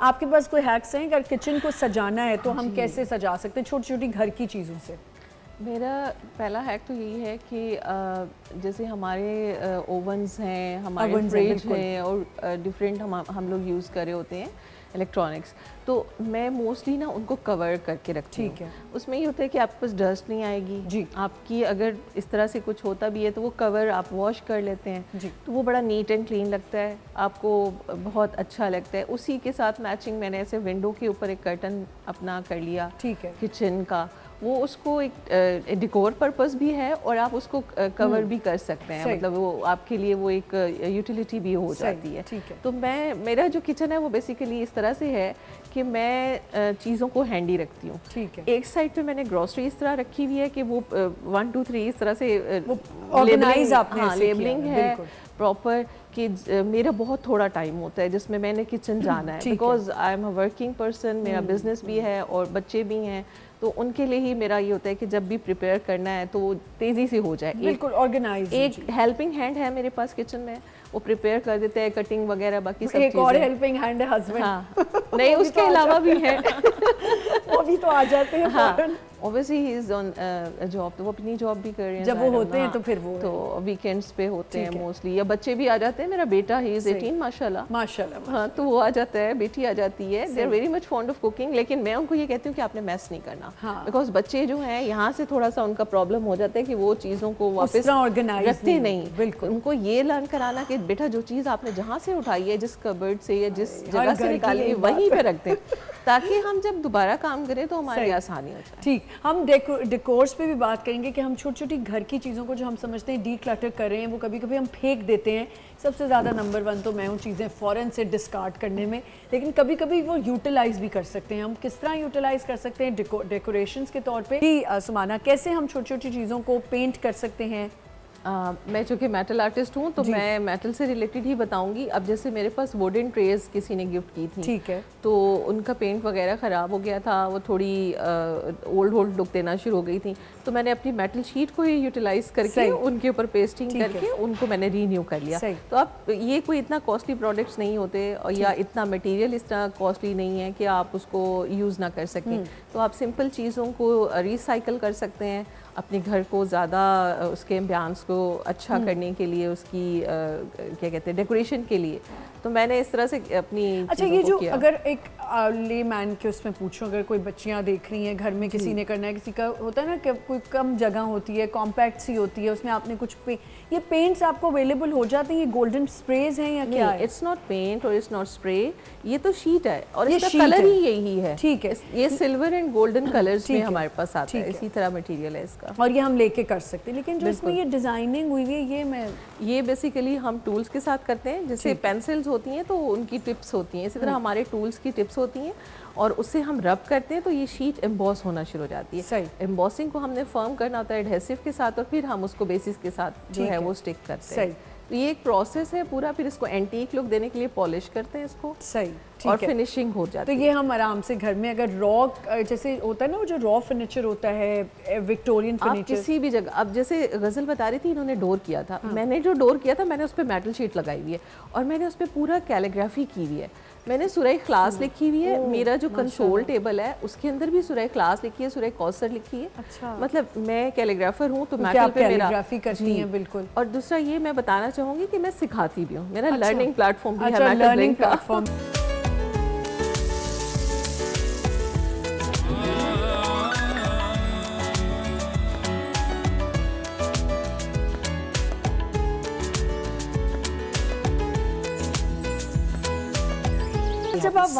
आपके पास कोई हैक्स हैं अगर किचन को सजाना है तो हम कैसे सजा सकते हैं छोटी छोटी घर की चीज़ों से? मेरा पहला हैक तो यही है कि जैसे हमारे ओवन्स हैं, हमारे फ्रिज हैं और डिफरेंट हम लोग यूज़ कर रहे होते हैं इलेक्ट्रॉनिक्स, तो मैं मोस्टली ना उनको कवर करके रखती हूँ। उसमें ये होता है कि आपके पास डस्ट नहीं आएगी जी। आपकी अगर इस तरह से कुछ होता भी है तो वो कवर आप वॉश कर लेते हैं जी। तो वो बड़ा नीट एंड क्लीन लगता है, आपको बहुत अच्छा लगता है। उसी के साथ मैचिंग मैंने ऐसे विंडो के ऊपर एक कर्टन अपना कर लिया, ठीक है, किचन का। वो उसको एक डिकोर पर्पस भी है और आप उसको कवर भी कर सकते हैं, मतलब वो आपके लिए वो एक यूटिलिटी भी हो जाती है। तो मेरा जो किचन है वो बेसिकली इस तरह से है कि मैं चीज़ों को हैंडी रखती हूँ। ठीक है, एक साइड पे मैंने ग्रोसरी इस तरह रखी हुई है कि वो 1 2 3 इस तरह से लेबलिंग है प्रॉपर कि मेरा बहुत थोड़ा टाइम होता है जिसमें मैंने किचन जाना है, because I am a working person, मेरा बिजनेस भी है और बच्चे भी हैं, तो उनके लिए ही मेरा ये होता है कि जब भी प्रिपेयर करना है तो वो तेज़ी से हो जाए। बिल्कुल ऑर्गेनाइज। एक हेल्पिंग हैंड है मेरे पास किचन में, वो प्रिपेयर कर देते हैं, कटिंग वगैरह बाकी सब एक और हेल्पिंग हैंड है हस्बैंड। हाँ। नहीं उसके अलावा भी है वो भी तो आ जाते हैं। हाँ। Obviously he is on job, तो वो अपनी जॉब भी कर रहे हैं जब वो होते हैं तो फिर वो तो वीकेंड्स पे होते हैं मोस्टली, या बच्चे भी आ जाते हैं। मेरा बेटा ही इज 18 माशाल्लाह। हाँ, तो वो आ जाता है, बेटी आ जाती है। They are very much fond of cooking, लेकिन मैं उनको ये कहती हूँ कि आपने मैस नहीं करना, बिकॉज बच्चे जो हैं यहाँ से थोड़ा सा उनका प्रॉब्लम हो जाता है कि वो चीज़ों को वापस रखते नहीं। बिल्कुल, उनको ये लर्न कराना कि बेटा जो चीज़ आपने जहाँ से उठाई है, जिस कबर्ड से या जिस जगह से निकाली है वहीं पे रख दें, ताकि हम जब दोबारा काम करें तो हमारे लिए आसानी हो जाए। ठीक, हम डेकोर्स पे भी बात करेंगे कि हम छोटी छोटी घर की चीज़ों को जो हम समझते हैं डीक्लटर कर रहे हैं वो कभी कभी हम फेंक देते हैं। सबसे ज़्यादा नंबर 1 तो मैं हूँ चीज़ें फ़ौरन से डिस्कार्ड करने में, लेकिन कभी कभी वो यूटिलाइज़ भी कर सकते हैं। हम किस तरह यूटिलाइज़ कर सकते हैं डेकोरेशंस के तौर पे? सुमाना, कैसे हम छोटी छोटी चीज़ों को पेंट कर सकते हैं? मैं चूँकि मेटल आर्टिस्ट हूँ तो मैं मेटल से रिलेटेड ही बताऊंगी। अब जैसे मेरे पास वुडन ट्रेज किसी ने गिफ्ट की थी, ठीक है, तो उनका पेंट वगैरह ख़राब हो गया था, वो थोड़ी ओल्ड लुक देना शुरू हो गई थी, तो मैंने अपनी मेटल शीट को ही यूटिलाइज करके उनके ऊपर पेस्टिंग करके उनको मैंने रीन्यू कर लिया। तो अब ये कोई इतना कॉस्टली प्रोडक्ट्स नहीं होते और या इतना मटीरियल इस तरह कॉस्टली नहीं है कि आप उसको यूज़ ना कर सकें, तो आप सिंपल चीज़ों को रिसाइकल कर सकते हैं अपने घर को ज़्यादा उसके एम्बियंस को अच्छा करने के लिए, उसकी क्या कहते हैं डेकोरेशन के लिए। तो मैंने इस तरह से अपनी अच्छा, ये जो अगर एक ले मैन के उसमें पूछूं, अगर कोई बच्चियां देख रही हैं, घर में किसी ने करना है, किसी का होता है ना कि कोई कम जगह होती है, कॉम्पैक्ट सी होती है, उसमें आपने कुछ ये पेंट्स आपको अवेलेबल हो जाते हैं? ये गोल्डन स्प्रेज हैं या क्या है? इट्स नॉट पेंट और इट्स नॉट स्प्रे, ये तो शीट है और इसका कलर ही यही है। ठीक है, ये सिल्वर एंड गोल्डन कलर्स में हमारे पास आता है, इसी तरह मटेरियल है इसका और ये हम लेके कर सकते हैं। लेकिन जो इसमें ये डिजाइनिंग हुई है ये बेसिकली हम टूल्स के साथ करते हैं। जैसे पेंसिल्स होती हैं तो उनकी टिप्स होती हैं, इसी तरह हमारे टूल्स की टिप्स होती हैं और उससे हम रब करते हैं तो ये शीट एम्बॉस होना शुरू हो जाती है। सही, एम्बॉसिंग को हमने फर्म करना होता है एडहेसिव के साथ और फिर हम उसको बेसिस के साथ जो है वो स्टिक करते हैं। तो ये एक प्रोसेस है पूरा, फिर इसको एंटीक लुक देने के लिए पॉलिश करते हैं इसको। सही, और फिनिशिंग हो जाती है। तो ये हम आराम से घर में अगर रॉ जैसे होता है ना, वो जो रॉ फर्नीचर होता है विक्टोरियन फर्नीचर, किसी भी जगह, अब जैसे गजल बता रही थी इन्होंने डोर किया था, मैंने जो डोर किया था मैंने उस पर मेटल शीट लगाई हुई है और मैंने उस पर पूरा कैलीग्राफी की हुई है। मैंने सूरह इखलास लिखी हुई है, मेरा जो कंसोल टेबल है उसके अंदर भी सूरह इखलास लिखी है, सूरह कौसर लिखी है। अच्छा, मतलब मैं कैलीग्राफर हूँ तो मेटल पे कैलीग्राफी करती हैं। बिल्कुल। और दूसरा ये मैं बताना चाहूँगी कि मैं सिखाती भी हूँ, मेरा लर्निंग प्लेटफॉर्म भी है, लर्निंग प्लेटफॉर्म। जब आप